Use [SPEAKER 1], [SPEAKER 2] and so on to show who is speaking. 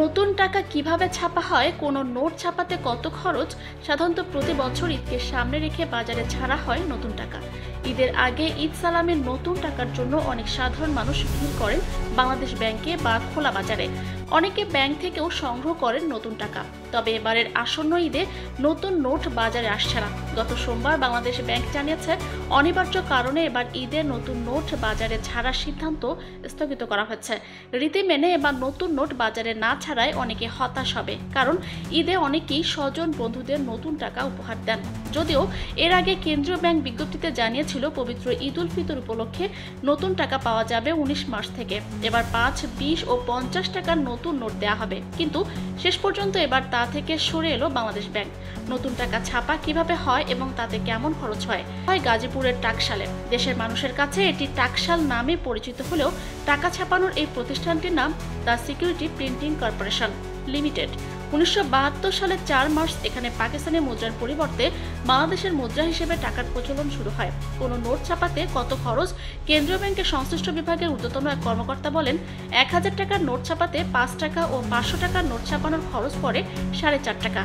[SPEAKER 1] নতুন টাকা কিভাবে ছাপা হয়, কোনো নোট ছাপাতে কত খরচ? সাধারণত প্রতি বছর ঈদকে সামনে রেখে বাজারে ছাড়া হয় নতুন টাকা। ঈদের আগে ঈদ সালামের নতুন টাকার জন্য অনেক সাধারণ মানুষ ভিড় করেন বাংলাদেশ ব্যাংকে বা খোলা বাজারে। অনেকে ব্যাংক থেকেও সংগ্রহ করেন নতুন টাকা। তবে এবারের আসন্ন ঈদে নতুন নোট বাজারে আসছে না। গত সোমবার বাংলাদেশ ব্যাংক জানিয়েছে, অনিবার্য কারণে এবার ঈদের নতুন নোট বাজারে ছাড়ার সিদ্ধান্ত স্থগিত করা হয়েছে। রীতি মেনে এবার নতুন নোট বাজারে না ছাড়ায় অনেকে হতাশ হবে, কারণ ঈদে অনেকেই স্বজন বন্ধুদের নতুন টাকা উপহার দেন। যদিও এর আগে কেন্দ্রীয় ব্যাংক বিজ্ঞপ্তিতে জানিয়েছিল, পবিত্র ঈদ উল ফিতর উপলক্ষে নতুন টাকা পাওয়া যাবে 19 মার্চ থেকে। এবার 5, 20 ও 50 টাকার নতুন নোট দেওয়া হবে, কিন্তু শেষ পর্যন্ত এবার তা থেকে সরে এলো বাংলাদেশ ব্যাংক। নতুন টাকা ছাপা কিভাবে হয় এবং তাতে কেমন খরচ হয়? গাজীপুরের টাকশালে। দেশের মানুষের কাছে এটি টাকশাল নামে পরিচিত হলেও টাকা ছাপানোর এই প্রতিষ্ঠানটির নাম the security printing corporation limited. 1972 সালের 4 মার্চ এখানে পাকিস্তানি মুদ্রার পরিবর্তে বাংলাদেশের মুদ্রা হিসেবে টাকার প্রচলন শুরু হয়। কোনো নোট ছাপাতে কত খরচ? কেন্দ্রীয় ব্যাংকের সংশ্লিষ্ট বিভাগের ঊর্ধ্বতন এক কর্মকর্তা বলেন, 1000 টাকার নোট ছাপাতে 5 টাকা ও 500 টাকার নোট ছাপানোর খরচ পড়ে 4.5 টাকা।